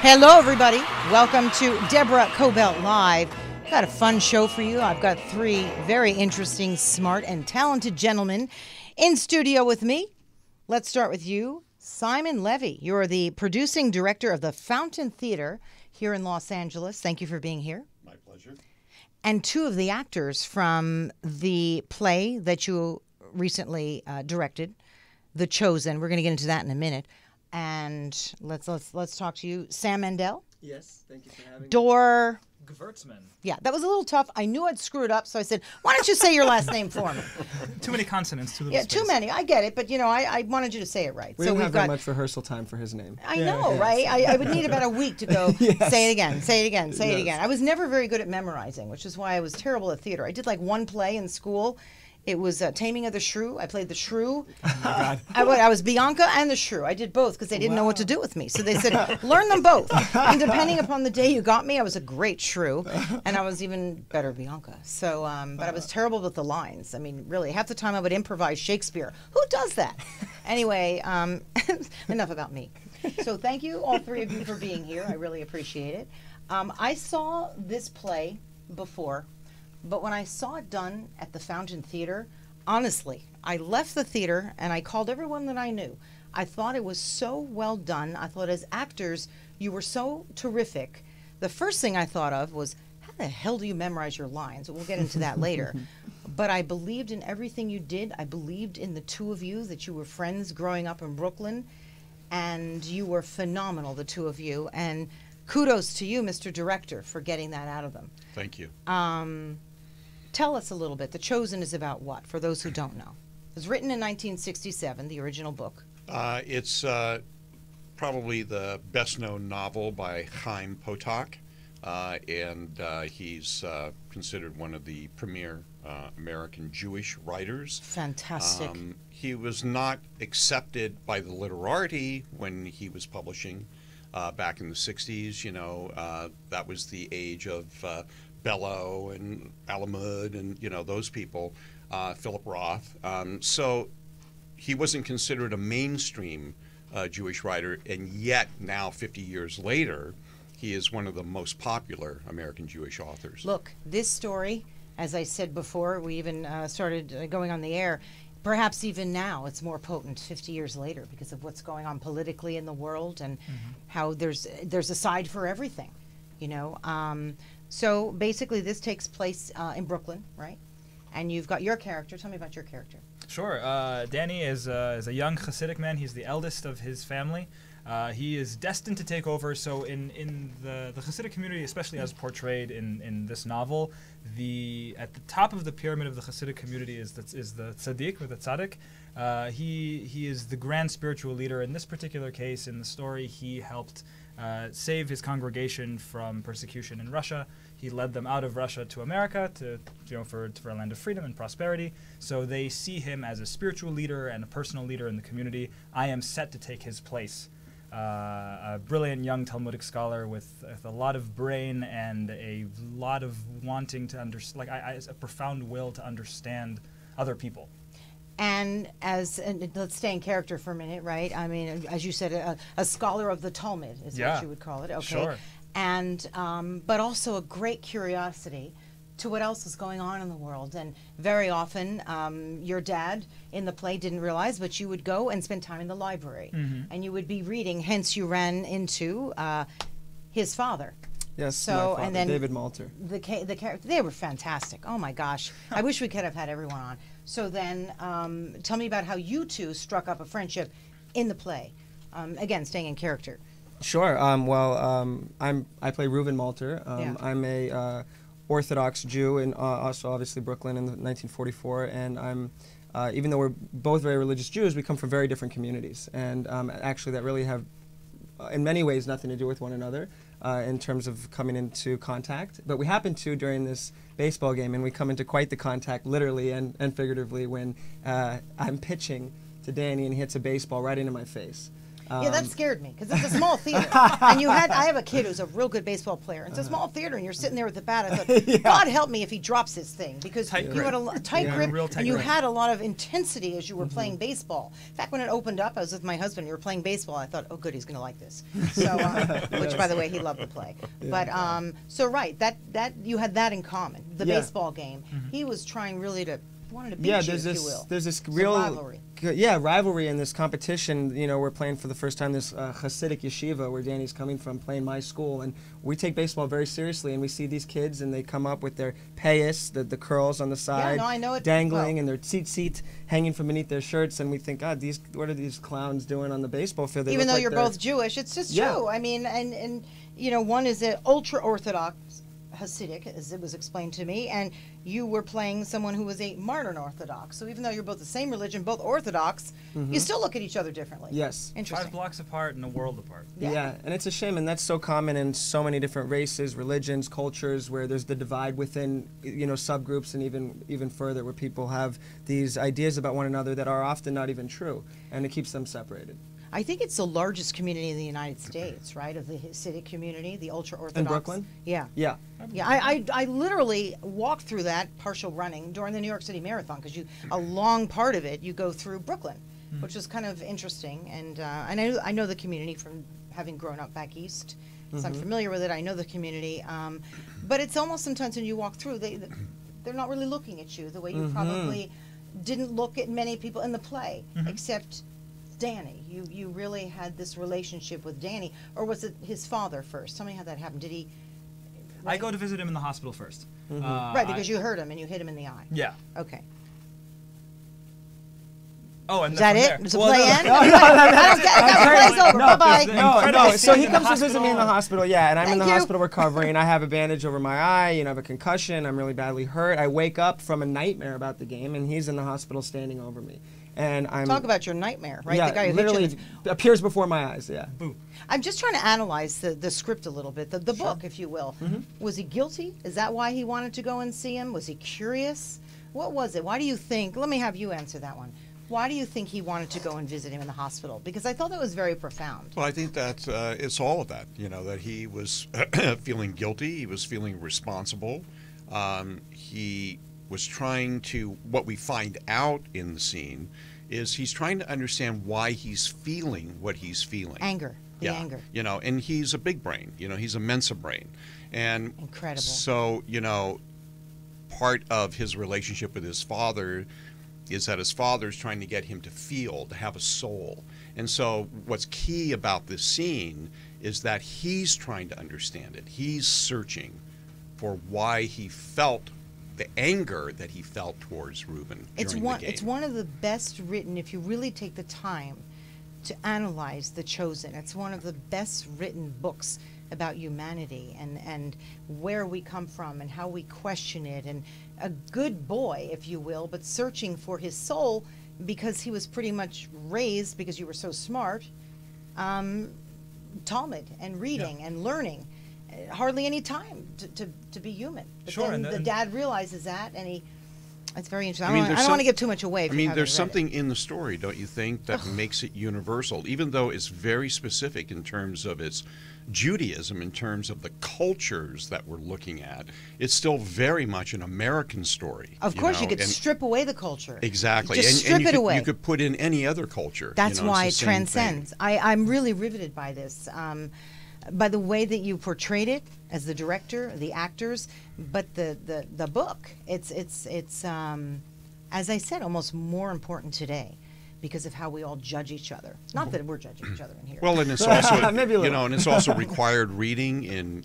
Hello, everybody. Welcome to Deborah Kobylt Live. Got a fun show for you. I've got three very interesting, smart, and talented gentlemen in studio with me. Let's start with you, Simon Levy. You're the producing director of the Fountain Theater here in Los Angeles. Thank you for being here. My pleasure. And two of the actors from the play that you recently directed, The Chosen. We're going to get into that in a minute. And let's talk to you, Sam Mandel. Yes, thank you for having me. Dor Gvirtsman. Yeah, that was a little tough. I knew I'd screw it up, so I said, why don't you say your last name for me? Too many consonants, too little Yeah, space. too many. I get it, but, you know, I wanted you to say it right. We didn't have very much rehearsal time for his name. I know, right? I would need about a week to go, Yes. say it again, say it again, say it Yes. again. I was never very good at memorizing, which is why I was terrible at theater. I did like one play in school. It was Taming of the Shrew. I played the shrew. Oh my God. I was Bianca and the shrew. I did both because they didn't know what to do with me. So they said, learn them both. And depending upon the day you got me, I was a great shrew. And I was even better Bianca. So, but I was terrible with the lines. I mean, really, half the time I would improvise Shakespeare. Who does that? Anyway, enough about me. So thank you, all three of you, for being here. I really appreciate it. I saw this play before. But when I saw it done at the Fountain Theater, honestly, I left the theater and I called everyone that I knew. I thought it was so well done. I thought as actors, you were so terrific. The first thing I thought of was, how the hell do you memorize your lines? We'll get into that later. But I believed in everything you did. I believed in the two of you, that you were friends growing up in Brooklyn. And you were phenomenal, the two of you. And kudos to you, Mr. Director, for getting that out of them. Thank you. Tell us a little bit. The Chosen is about what, for those who don't know? It was written in 1967, the original book. It's probably the best-known novel by Chaim Potok, and he's considered one of the premier American Jewish writers. Fantastic. He was not accepted by the literati when he was publishing back in the 60s. You know, that was the age of Bellow and Alamud and, you know, those people, Philip Roth. So he wasn't considered a mainstream Jewish writer, and yet now, 50 years later, he is one of the most popular American Jewish authors. Look, this story, as I said before, we even started going on the air, perhaps even now it's more potent 50 years later because of what's going on politically in the world and how there's a side for everything, you know. So basically this takes place in Brooklyn, right? And you've got your character. Tell me about your character. Sure. Danny is a young Hasidic man. He's the eldest of his family. He is destined to take over. So in the Hasidic community, especially as portrayed in this novel, at the top of the pyramid of the Hasidic community is the tzaddik, or the tzaddik. He is the grand spiritual leader. In this particular case, in the story, he helped save his congregation from persecution in Russia. He led them out of Russia to America for a land of freedom and prosperity. So they see him as a spiritual leader and a personal leader in the community. I am set to take his place. A brilliant young Talmudic scholar with a lot of brain and a lot of wanting to understand, a profound will to understand other people. And let's stay in character for a minute, right? I mean, as you said, a scholar of the Talmud is what you would call it. Okay. Sure. And but also a great curiosity to what else is going on in the world. And very often, your dad in the play didn't realize, but you would go and spend time in the library, and you would be reading. Hence, you ran into his father. Yes, So, my father, and then David Malter. The character, they were fantastic. Oh my gosh, I wish we could have had everyone on. So then, tell me about how you two struck up a friendship in the play. Again, staying in character. Sure. I play Reuven Malter. I'm a Orthodox Jew in also obviously Brooklyn in 1944, and I'm even though we're both very religious Jews, we come from very different communities, and actually that really have in many ways nothing to do with one another in terms of coming into contact. But we happen to during this baseball game, and we come into quite the contact literally and figuratively when I'm pitching to Danny and he hits a baseball right into my face. Yeah, that scared me because it's a small theater, and I have a kid who's a real good baseball player. It's a small theater, and you're sitting there with the bat. I thought, God help me if he drops his thing, because you had a tight grip, and you had a lot of intensity as you were playing baseball. In fact, when it opened up, I was with my husband. We were playing baseball. I thought, oh, good, he's going to like this. So, which, by the way, he loved to play. But so right, that you had that in common. The baseball game. He was trying really to. Wanted to beat you, if you will. There's this real rivalry. Rivalry in this competition. You know, we're playing for the first time this Hasidic yeshiva where Danny's coming from, playing my school, and we take baseball very seriously. And we see these kids, and they come up with their payas, the curls on the side, I know it dangling, and their tzitzit hanging from beneath their shirts, and we think, God, what are these clowns doing on the baseball field? They Even though like you're both Jewish, it's just true. I mean, and you know, one is an ultra Orthodox Hasidic, as it was explained to me, and you were playing someone who was a modern Orthodox. So even though you're both the same religion, both Orthodox, you still look at each other differently. Yes. Interesting. 5 blocks apart and a world apart. Yeah, and it's a shame, and that's so common in so many different races, religions, cultures, where there's the divide within, you know, subgroups, and even further, where people have these ideas about one another that are often not even true, and it keeps them separated. I think it's the largest community in the United States, right, of the Hasidic community, the ultra-Orthodox. In Brooklyn? Yeah. Yeah. Yeah, I literally walked through that partial running during the New York City Marathon, because a long part of it you go through Brooklyn, which is kind of interesting. And I know the community from having grown up back east, so I'm familiar with it. I know the community, but it's almost sometimes when you walk through, they're not really looking at you the way you probably didn't look at many people in the play, except Danny. You really had this relationship with Danny, or was it his father first? Tell me how that happened. Did he? Right? I go to visit him in the hospital first. Right, because you hurt him and you hit him in the eye. Yeah. Okay. Oh, and is that it? there. Does the play end? I don't get it. The play's over. Bye-bye. No. So he comes to visit me in the hospital, and I'm in the Thank you. hospital recovering. I have a bandage over my eye, I have a concussion. I'm really badly hurt. I wake up from a nightmare about the game, and he's in the hospital standing over me. And Talk about your nightmare, right? Yeah, the guy who literally hit you appears before my eyes. Yeah. Boo. I'm just trying to analyze the script a little bit, the book, if you will. Was he guilty? Is that why he wanted to go and see him? Was he curious? What was it? Why do you think? Let me have you answer that one. Why do you think he wanted to go and visit him in the hospital? Because I thought that was very profound. Well, I think that it's all of that. You know, that he was feeling guilty. He was feeling responsible. He was trying to. What we find out in the scene is he's trying to understand why he's feeling what he's feeling. Anger. The anger. You know, and he's a big brain. You know, he's a Mensa brain, and incredible. So you know, part of his relationship with his father is that his father's trying to get him to feel, to have a soul. And so what's key about this scene is that he's trying to understand it. He's searching for why he felt the anger that he felt towards Reuben during the game. It's one of the best written, if you really take the time to analyze The Chosen. It's one of the best written books about humanity and where we come from and how we question it, and a good boy, if you will, but searching for his soul because he was pretty much raised, because you were so smart, Talmud and reading and learning. Hardly any time to be human. But sure, then the dad realizes that, and it's very interesting. I don't want to give too much away. There's something in the story, don't you think, that makes it universal, even though it's very specific in terms of its Judaism, in terms of the cultures that we're looking at. It's still very much an American story. Of course, you could strip away the culture. Exactly. Just strip it away. You could put in any other culture. That's why it transcends. I'm really riveted by this. By the way that you portrayed it as the director, the actors, but the book. It's as I said, almost more important today because of how we all judge each other. Not that we're judging each other in here. Well, and it's also and it's also required reading in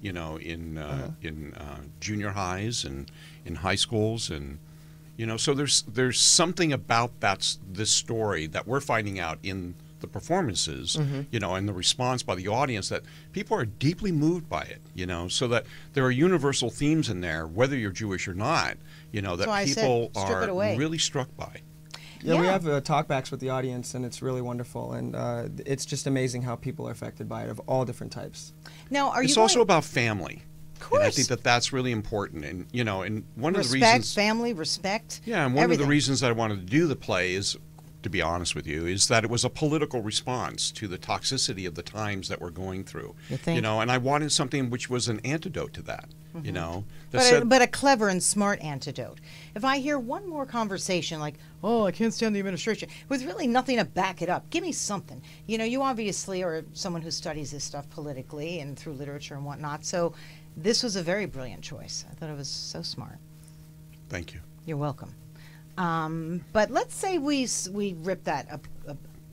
junior highs and in high schools, and so there's something about this story that we're finding out in the performances, and the response by the audience, that people are deeply moved by it, so that there are universal themes in there, whether you're Jewish or not, that people are really struck by. Yeah, we have talkbacks with the audience, and it's really wonderful, and it's just amazing how people are affected by it of all different types. Now, it's also about family. Of course. And I think that's really important, and and one of the reasons, family, respect. Yeah, and one of the reasons I wanted to do the play is to be honest with you, is that it was a political response to the toxicity of the times that we're going through. You think? You know, and I wanted something which was an antidote to that. Mm-hmm. You know, that But a clever and smart antidote. If I hear one more conversation like, oh, I can't stand the administration, with really nothing to back it up, give me something. You know, you obviously are someone who studies this stuff politically and through literature and whatnot, so this was a very brilliant choice. I thought it was so smart. Thank you. You're welcome. But let's say we rip that up,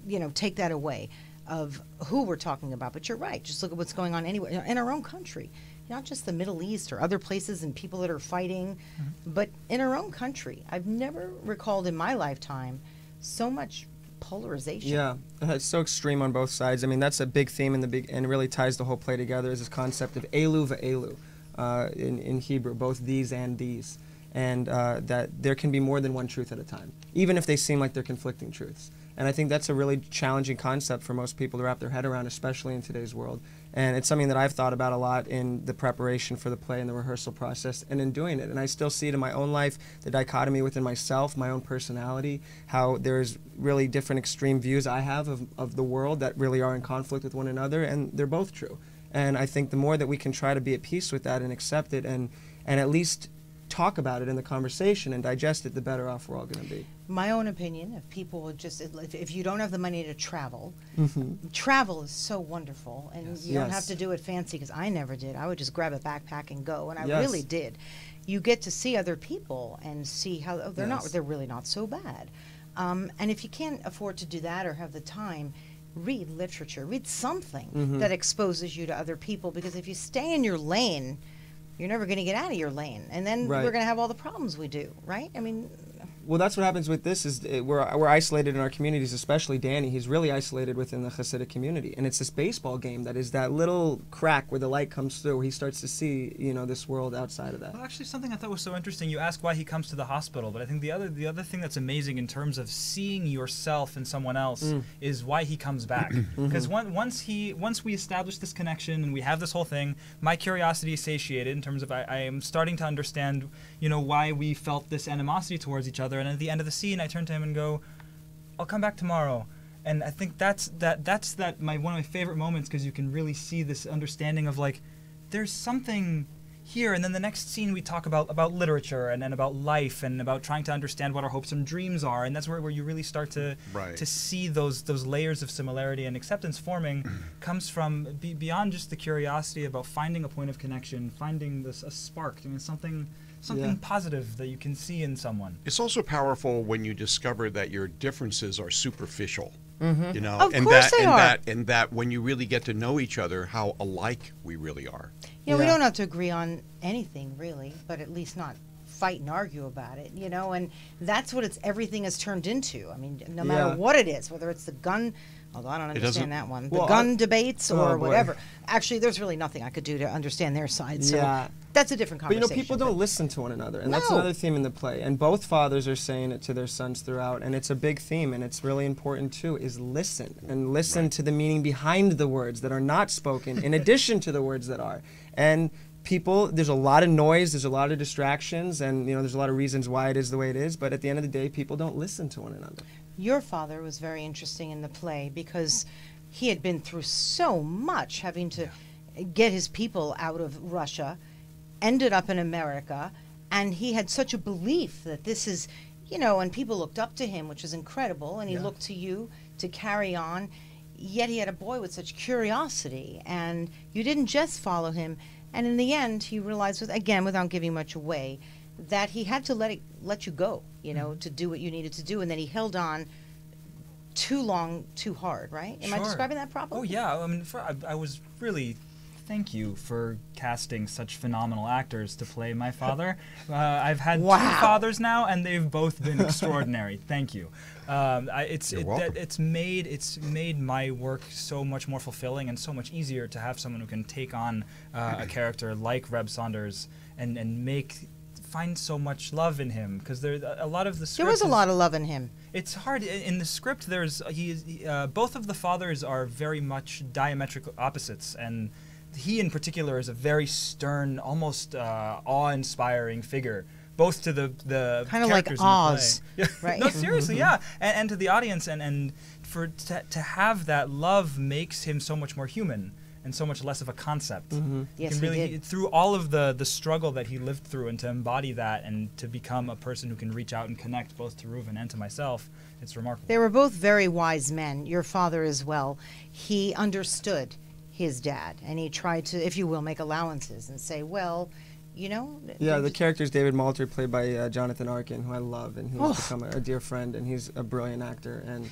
you know, take that away of who we're talking about. But you're right. Just look at what's going on anywhere in our own country, not just the Middle East or other places and people that are fighting, but in our own country. I've never recalled in my lifetime so much polarization. Yeah, it's so extreme on both sides. I mean, that's a big theme and it really ties the whole play together. Is this concept of elu v'elu in Hebrew, both these and these. And that there can be more than one truth at a time, even if they seem like they're conflicting truths. And I think that's a really challenging concept for most people to wrap their head around, especially in today's world. And it's something that I've thought about a lot in the preparation for the play and the rehearsal process and in doing it. And I still see it in my own life, the dichotomy within myself, my own personality, how there's really different extreme views I have of the world that really are in conflict with one another, and they're both true. And I think the more that we can try to be at peace with that and accept it and at least talk about it in the conversation and digest it, the better off we're all going to be. My own opinion, if people would just, if you don't have the money to travel, Mm-hmm. travel is so wonderful, and Yes. you don't Yes. have to do it fancy, because I never did. I would just grab a backpack and go, and I Yes. really did. You get to see other people and see how Yes. they're really not so bad. And if you can't afford to do that or have the time, read literature, read something Mhm. that exposes you to other people, because if you stay in your lane, you're never going to get out of your lane, and then Right. we're going to have all the problems we do, right? I mean, Well, that's what happens with this is we're isolated in our communities, especially Danny. He's really isolated within the Hasidic community. And it's this baseball game that is that little crack where the light comes through, where he starts to see, you know, this world outside of that. Well, actually, something I thought was so interesting. You asked why he comes to the hospital, but I think the other thing that's amazing in terms of seeing yourself in someone else is why he comes back. Because once we establish this connection and we have this whole thing, my curiosity is satiated in terms of I am starting to understand, you know, why we felt this animosity towards each other. And at the end of the scene, I turn to him and go, "I'll come back tomorrow." And I think that's one of my favorite moments, because you can really see this understanding of like, there's something here. And then the next scene we talk about literature and about life and about trying to understand what our hopes and dreams are. And that's where you really start to see those layers of similarity and acceptance forming comes from beyond just the curiosity about finding a point of connection, finding a spark, I mean, something positive that you can see in someone. It's also powerful when you discover that your differences are superficial. Mm-hmm. You know, Of course they are. And that when you really get to know each other, how alike we really are. you know, we Yeah. don't have to agree on anything really, but at least not fight and argue about it, you know, and that's what everything has turned into. I mean, no matter Yeah. what it is, whether it's the gun, although I don't doesn't- understand that one, the Well, gun debates oh, or boy. whatever. Actually, there's really nothing I could do to understand their side, so Yeah. that's a different But you conversation. know, people don't listen to one another, and that's No. another theme in the play. And both fathers are saying it to their sons throughout, and it's a big theme, and it's really important too, is listen, and listen to the meaning behind the words that are not spoken, in addition to the words that are. And people, there's a lot of noise, there's a lot of distractions, and you know, there's a lot of reasons why it is the way it is, but at the end of the day, people don't listen to one another. Your father was very interesting in the play because he had been through so much, having to get his people out of Russia, ended up in America, and he had such a belief that this is, you know, and people looked up to him, which was incredible, and he looked to you to carry on, yet he had a boy with such curiosity, and you didn't just follow him, and in the end, he realized, again, without giving much away, that he had to let you go, you know, to do what you needed to do, and then he held on too long, too hard, right? Am I Sure. describing that properly? Oh yeah, I mean, I was really. Thank you for casting such phenomenal actors to play my father. I've had Wow. two fathers now, and they've both been extraordinary. Thank you. You're welcome. It's made my work so much more fulfilling and so much easier to have someone who can take on a character like Reb Saunders and find so much love in him, because there's a lot of the script. There was a lot of love in him. It's hard in the script. There's both of the fathers are very much diametric opposites, and he in particular is a very stern, almost awe-inspiring figure. both to the kind of like characters Oz, in the play. right? No, seriously, yeah, and to the audience, and for to have that love makes him so much more human and so much less of a concept. Yes, can really, he did. through all of the struggle that he lived through, and to embody that, and to become a person who can reach out and connect both to Reuven and to myself, it's remarkable. They were both very wise men. Your father as well. He understood his dad, and he tried to, if you will, make allowances and say, well, you know. Yeah, the character's David Malter, played by Jonathan Arkin, who I love, and he's become a dear friend, and he's a brilliant actor. And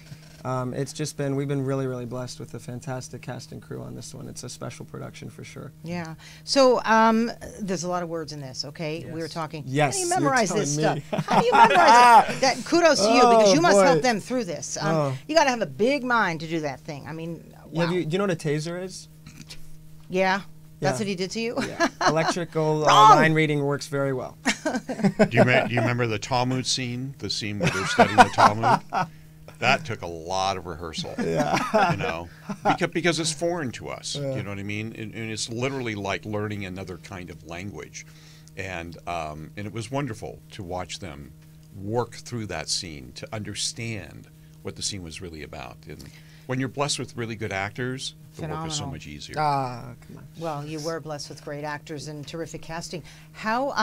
it's just been, we've been really, really blessed with a fantastic cast and crew on this one. It's a special production for sure. Yeah. So there's a lot of words in this, okay? Yes. We were talking. Yes, How do you memorize you're this telling stuff? How do you memorize it? That, kudos to you, because you must boy. help them through this. You got to have a big mind to do that thing. I mean, wow. Do you know what a taser is? Yeah. That's Yeah. what he did to you? Yeah. Electrical Wrong! line reading works very well. Do you remember the Talmud scene? The scene where they're studying the Talmud? That took a lot of rehearsal. Yeah. You know, because it's foreign to us. Yeah. You know what I mean? And it's literally like learning another kind of language. And it was wonderful to watch them work through that scene to understand what the scene was really about. And when you're blessed with really good actors, the work is so Phenomenal. much easier. Come on. Well, you were blessed with great actors and terrific casting. How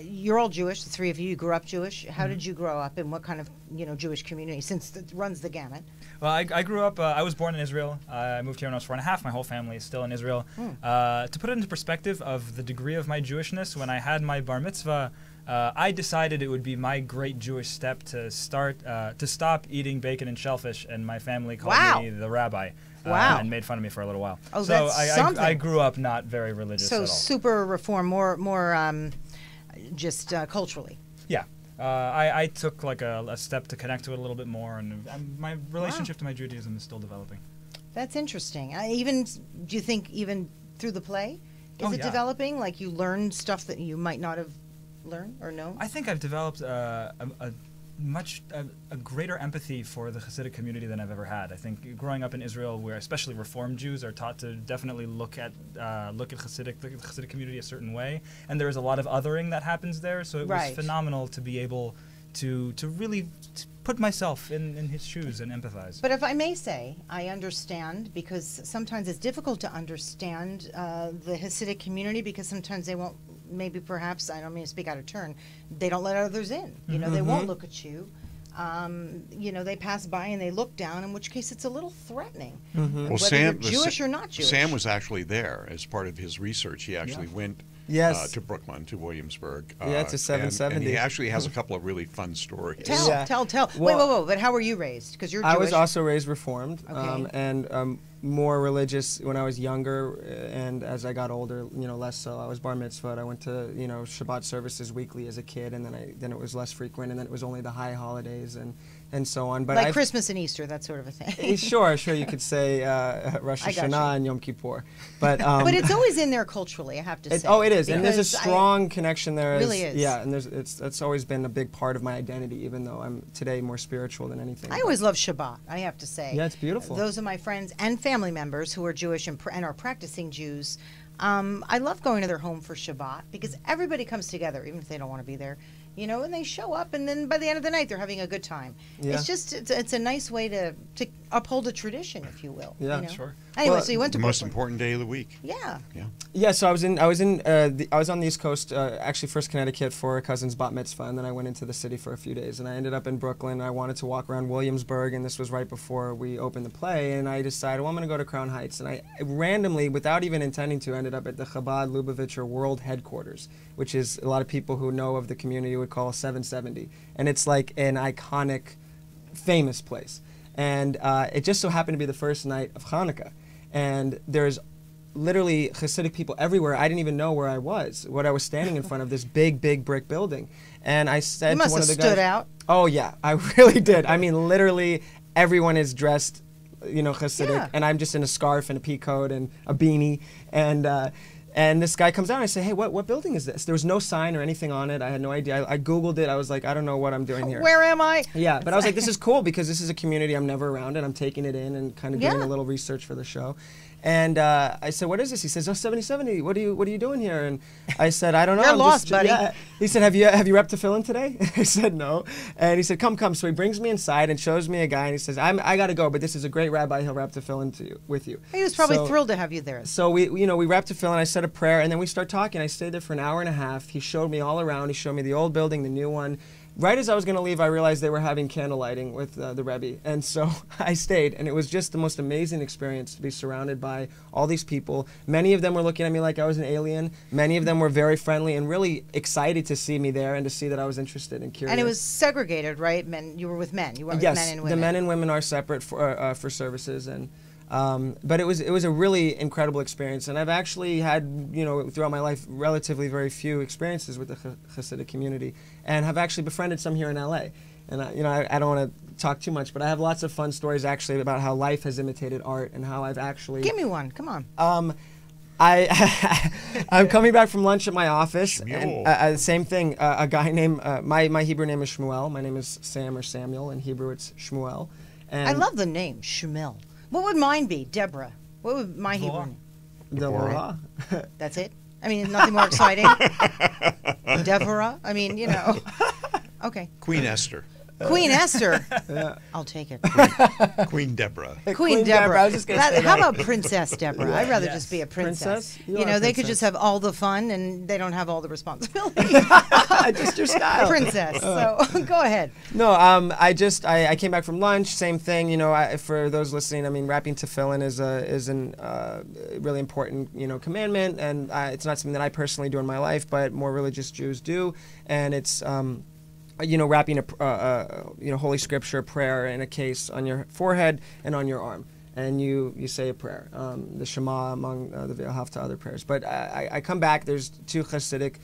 you're all Jewish, the three of you. You grew up Jewish. How did you grow up, and what kind of Jewish community? Since it runs the gamut. Well, I grew up, I was born in Israel. I moved here when I was 4.5. My whole family is still in Israel. To put it into perspective of the degree of my Jewishness, when I had my bar mitzvah, I decided it would be my great Jewish step to stop eating bacon and shellfish, and my family called me the rabbi. And made fun of me for a little while. Oh, so that's something. I grew up not very religious So at all. super reform, more just culturally. Yeah. I took like a step to connect to it a little bit more, and my relationship to my Judaism is still developing. That's interesting. Do you think even through the play, is it yeah. developing? Like you learn stuff that you might not have learned or known? I think I've developed a greater empathy for the Hasidic community than I've ever had. I think growing up in Israel, where especially Reform Jews are taught to definitely look at the Hasidic community a certain way, and there is a lot of othering that happens there. So it was phenomenal to be able to really put myself in his shoes and empathize. But if I may say, I understand, because sometimes it's difficult to understand the Hasidic community, because sometimes they won't, maybe perhaps, I don't mean to speak out of turn, they don't let others in. They won't look at you. They pass by and they look down, in which case it's a little threatening. Well, whether you're Jewish or not Jewish. Sam was actually there as part of his research. He actually went to Brooklyn, to Williamsburg. To 770. And he actually has a couple of really fun stories. Tell. Well, wait, but how were you raised? Because you're Jewish. I was also raised Reformed, Okay. and more religious when I was younger, and as I got older, less so. I was bar mitzvahed. I went to Shabbat services weekly as a kid, and then it was less frequent, and then it was only the high holidays and so on. But like Christmas and Easter, that sort of a thing. Sure, you could say Rosh Hashanah and Yom Kippur, but it's always in there culturally, I have to say. Oh, it is, and there's a strong connection there. Really is. Yeah, and it's always been a big part of my identity, even though I'm today more spiritual than anything. I always love Shabbat, I have to say. Yeah, it's beautiful. Those are my friends and family members who are Jewish and are practicing Jews. I love going to their home for Shabbat, because everybody comes together, even if they don't want to be there, and they show up, and then by the end of the night they're having a good time. Yeah. It's just it's a nice way to uphold a tradition, if you will. Yeah, sure. Anyway, so you went to the most Brooklyn. important day of the week. Yeah. Yeah, so I was on the East Coast, actually first Connecticut for a cousin's bat mitzvah, and then I went into the city for a few days, and I ended up in Brooklyn. I wanted to walk around Williamsburg, and this was right before we opened the play, and I decided, well, I'm going to go to Crown Heights, and I randomly, without even intending to, ended up at the Chabad Lubavitcher World Headquarters, which is a lot of people who know of the community would call 770, and it's like an iconic, famous place. And it just so happened to be the first night of Hanukkah. And there's literally Hasidic people everywhere. I didn't even know where I was. I was standing in front of this big brick building. And I said to one of the guys... You must have stood out. Oh, yeah. I really did. I mean, literally, everyone is dressed, Hasidic. Yeah. And I'm just in a scarf and a pea coat and a beanie. And this guy comes down and I say, hey, what building is this? There was no sign or anything on it. I had no idea. I Googled it. I was like, I don't know what I'm doing here. Where am I? Yeah, but I was like, this is cool because this is a community I'm never around, and I'm taking it in and kind of doing a little research for the show. And I said, what is this? He says, oh, 7070. What are you doing here? And I said, I don't know. You're I'm lost, buddy. Yeah. He said, have you repped tefillin today? I said, no. And he said, come. So he brings me inside and shows me a guy, and he says, I got to go, but this is a great rabbi. He'll rep tefillin with you. He was probably thrilled to have you there. So we repped tefillin. I said a prayer, and then we start talking. I stayed there for an hour and a half. He showed me all around. He showed me the old building, the new one. Right as I was going to leave, I realized they were having candle lighting with the Rebbe. And so I stayed, and it was just the most amazing experience to be surrounded by all these people. Many of them were looking at me like I was an alien. Many of them were very friendly and really excited to see me there and to see that I was interested and curious. And it was segregated, right? You were with men. You weren't with men and women. Yes, the men and women are separate for services. And but it was a really incredible experience. And I've actually had, throughout my life, relatively very few experiences with the Hasidic community, and have actually befriended some here in LA. And I don't want to talk too much, but I have lots of fun stories actually about how life has imitated art and how I've actually... Give me one, come on. I'm coming back from lunch at my office, and same thing, a guy named, my Hebrew name is Shmuel. My name is Sam or Samuel. In Hebrew it's Shmuel. And I love the name, Shmuel. What would mine be? Deborah. What would my Hebrew name? Deborah. That's it? I mean, nothing more exciting? Deborah? I mean, Okay. Queen Esther. Queen Esther. Yeah. I'll take it. Queen Deborah. Queen Deborah. I was just going to say How that. about Princess Deborah? I'd rather just be a princess. You are a they could princess. just have all the fun and they don't have all the responsibility. Just your style. Princess. So go ahead. No, I came back from lunch. Same thing. For those listening, I mean, wrapping tefillin is a really important commandment, and it's not something that I personally do in my life, but more religious Jews do, and it's wrapping a Holy Scripture prayer in a case on your forehead and on your arm, and you say a prayer, the Shema among the Ve'ahavta other prayers. But I come back. There's two Hasidic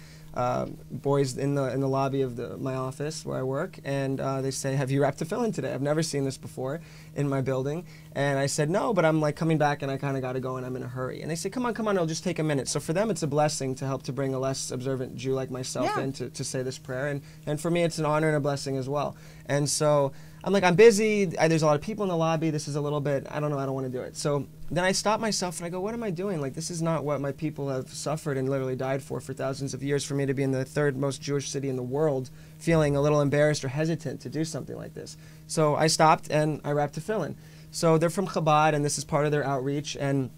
boys in the lobby of my office where I work, and they say, "Have you wrapped tefillin today? I've never seen this before in my building." And I said, "No, but I'm like coming back, and I kind of got to go, and I'm in a hurry." And they say, "Come on, it'll just take a minute." So for them, it's a blessing to help to bring a less observant Jew like myself in to say this prayer, and for me, it's an honor and a blessing as well. And so I'm like, I'm busy. There's a lot of people in the lobby. This is a little bit, I don't know, I don't want to do it. So then I stop myself and I go, what am I doing? Like, this is not what my people have suffered and literally died for thousands of years, for me to be in the third most Jewish city in the world feeling a little embarrassed or hesitant to do something like this. So I stopped and I wrapped tefillin. So they're from Chabad, and this is part of their outreach, and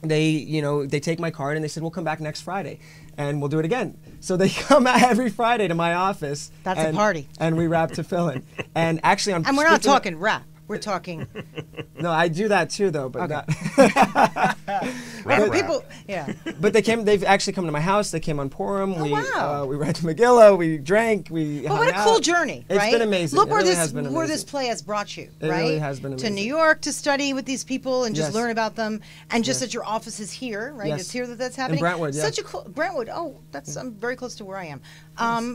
they take my card and they said, we'll come back next Friday and we'll do it again. So they come out every Friday to my office. That's a party. And we wrap tefillin. And actually, And we're not talking rap. We're talking. No, I do that too, though, but not. Rap. People, yeah. But they've actually come to my house. They came on Purim. Wow. We read Megillah. We drank. We But hung what a cool out. journey, It's right? been amazing. Look It where really this has been where amazing. this play has brought you, It right? really has been To amazing. New York to study with these people and just Yes. learn about them, and just Yes. that your office is here, right? Yes. It's here that's happening. Brentwood, yeah. Such a cool Brentwood. Oh, that's very close to where I am.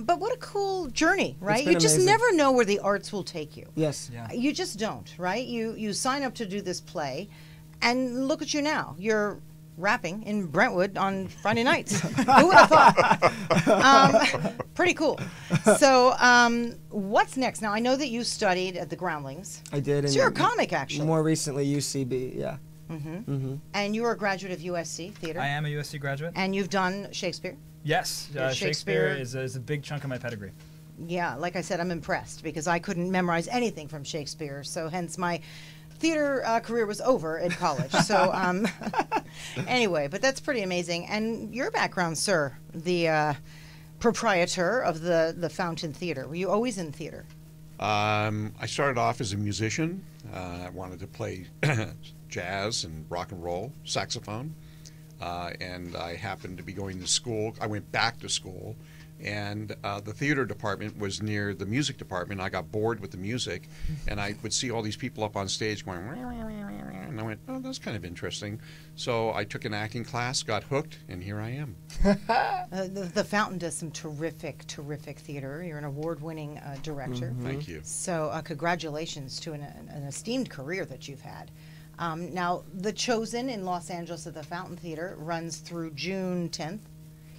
But what a cool journey, right? been You just amazing. never know where the arts will take you. Yes. Yeah. You just don't, right? You sign up to do this play, and look at you now. You're rapping in Brentwood on Friday nights. Who would have thought? Pretty cool. So what's next? Now, I know that you studied at the Groundlings. I did. So you're a comic, actually. More recently, UCB. Yeah. And you were a graduate of USC Theater. I am a USC graduate. And you've done Shakespeare. Yes, Yeah, Shakespeare Shakespeare. is a big chunk of my pedigree. Yeah, like I said, I'm impressed because I couldn't memorize anything from Shakespeare. So hence my theater career was over in college. So anyway, but that's pretty amazing. And your background, sir, the proprietor of the Fountain Theater. Were you always in theater? I started off as a musician. I wanted to play jazz and rock and roll, saxophone. And I happened to be going to school. I went back to school, and the theater department was near the music department. I got bored with the music, and I would see all these people up on stage going, and I went, oh, that's kind of interesting. So I took an acting class, got hooked, and here I am. The Fountain does some terrific theater. You're an award-winning director. Thank you. So congratulations to an esteemed career that you've had. Now, The Chosen in Los Angeles at the Fountain Theater runs through June 10th.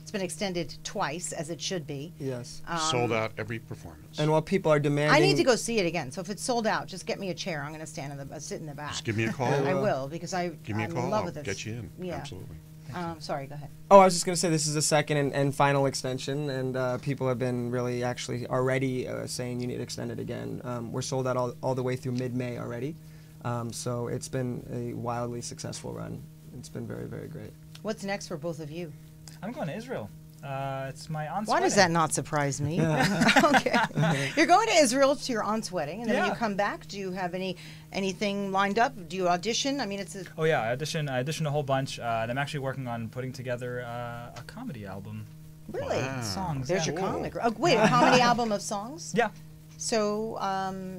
It's been extended twice, as it should be. Yes. Sold out every performance. And while people are demanding, I need to go see it again. So if it's sold out, just get me a chair. I'm going to sit in the back. Just give me a call. I will, because I'm Give me a in call. love I'll with it. get you in. Yeah. Absolutely. Sorry, go ahead. Oh, I was just going to say this is the second and final extension, and people have been really actually already saying you need to extend it again. We're sold out all the way through mid-May already, so it's been a wildly successful run. It's been very, very great. What's next for both of you? I'm going to Israel. It's my aunt's Why wedding. does that not surprise me? Okay. You're going to Israel to your aunt's wedding, and then when you come back, do you have anything lined up? Do you audition? I mean, it's a... Oh yeah, I auditioned a whole bunch, and I'm actually working on putting together a comedy album. Really? Wow. Songs. There's yeah. your comic. Oh, wait, a comedy album of songs? Yeah. So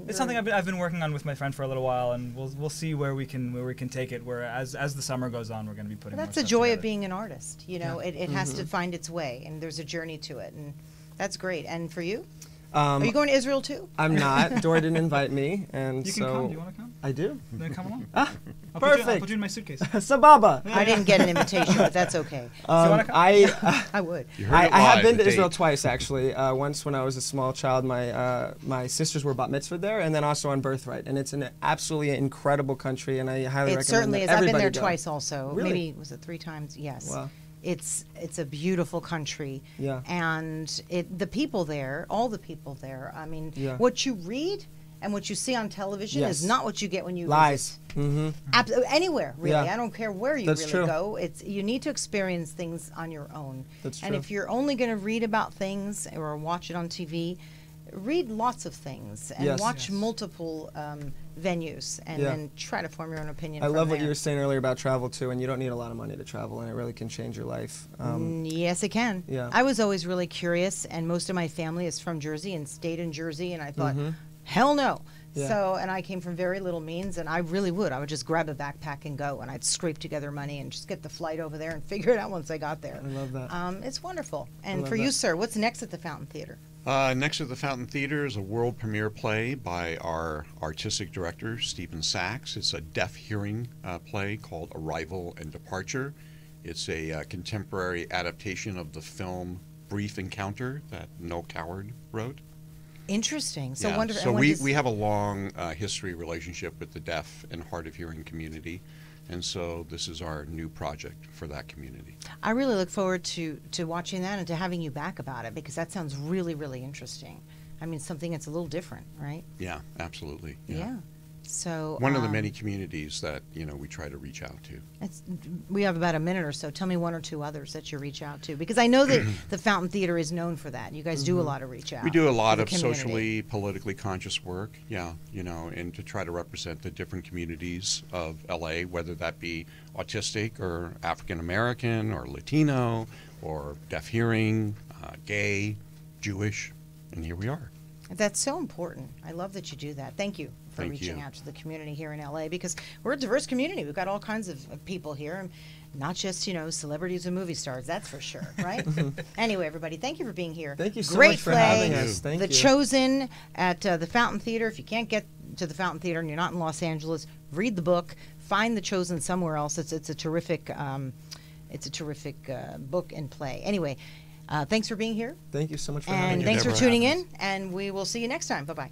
it's something I've been working on with my friend for a little while, and we'll see where we can take it. Where as the summer goes on, we're going to be putting. That's more the stuff joy together. of being an artist. You know, it has to find its way, and there's a journey to it, and that's great. And for you, are you going to Israel too? I'm not. Dora didn't invite me, and You can so come. Do you want to come? I do. Then come along. Ah, I'll perfect. put you in my suitcase. Sababa. I didn't get an invitation, but that's okay. wanna come? I would. You heard I it have live, been the to Israel date. twice, actually. Once when I was a small child, my sisters were bat mitzvah there, and then also on Birthright. And it's an absolutely incredible country, and I highly It recommend certainly that is. I've been everybody there go. twice also. Really? Maybe, was it 3 times? Yes. Wow. It's a beautiful country. Yeah. And the people there, all the people there, I mean, Yeah. what you read and what you see on television Yes. is not what you get when you Lies. visit. Mm-hmm. Anywhere, really. Yeah. I don't care where you That's really true. go. You need to experience things on your own. That's And true. if you're only going to read about things or watch it on TV, read lots of things and Yes. watch Yes. multiple venues and Yeah. then try to form your own opinion. I from love what there. you were saying earlier about travel too, and you don't need a lot of money to travel, and it really can change your life. Yes, it can. Yeah. I was always really curious, and most of my family is from Jersey and stayed in Jersey, and I thought, hell no. Yeah. So, and I came from very little means, and I really would. I would just grab a backpack and go, and I'd scrape together money and just get the flight over there and figure it out once I got there. I love that. It's wonderful. And love for you, that. sir, what's next at the Fountain Theater? Next at the Fountain Theater is a world premiere play by our artistic director, Stephen Sachs. It's a deaf hearing play called Arrival and Departure. It's a contemporary adaptation of the film Brief Encounter that Noel Coward wrote. Interesting. So Yeah, wonderful. so And when we, does- we have a long history relationship with the deaf and hard of hearing community, and so this is our new project for that community. I really look forward to watching that and to having you back about it, because that sounds really, really interesting. I mean, something that's a little different, right? Yeah, absolutely. Yeah. So One of the many communities that we try to reach out to. we have about a minute or so. Tell me 1 or 2 others that you reach out to, because I know that the Fountain Theater is known for that. You guys do a lot of reach out. We do a lot to of the community. socially, politically conscious work, and to try to represent the different communities of LA, whether that be autistic or African American or Latino or deaf hearing, gay, Jewish, and here we are. That's so important. I love that you do that. Thank you for Thank reaching you. out to the community here in LA, because we're a diverse community. We've got all kinds of people here, and not just celebrities and movie stars. That's for sure, right? Anyway, everybody, thank you for being here. Thank you so Great much for play. having us. Thank The you. Chosen at the Fountain Theater. If you can't get to the Fountain Theater and you're not in Los Angeles, read the book. Find The Chosen somewhere else. It's a terrific book and play. Anyway, thanks for being here, Thank you so much for and having me. thanks for Deborah. tuning in. And we will see you next time. Bye bye.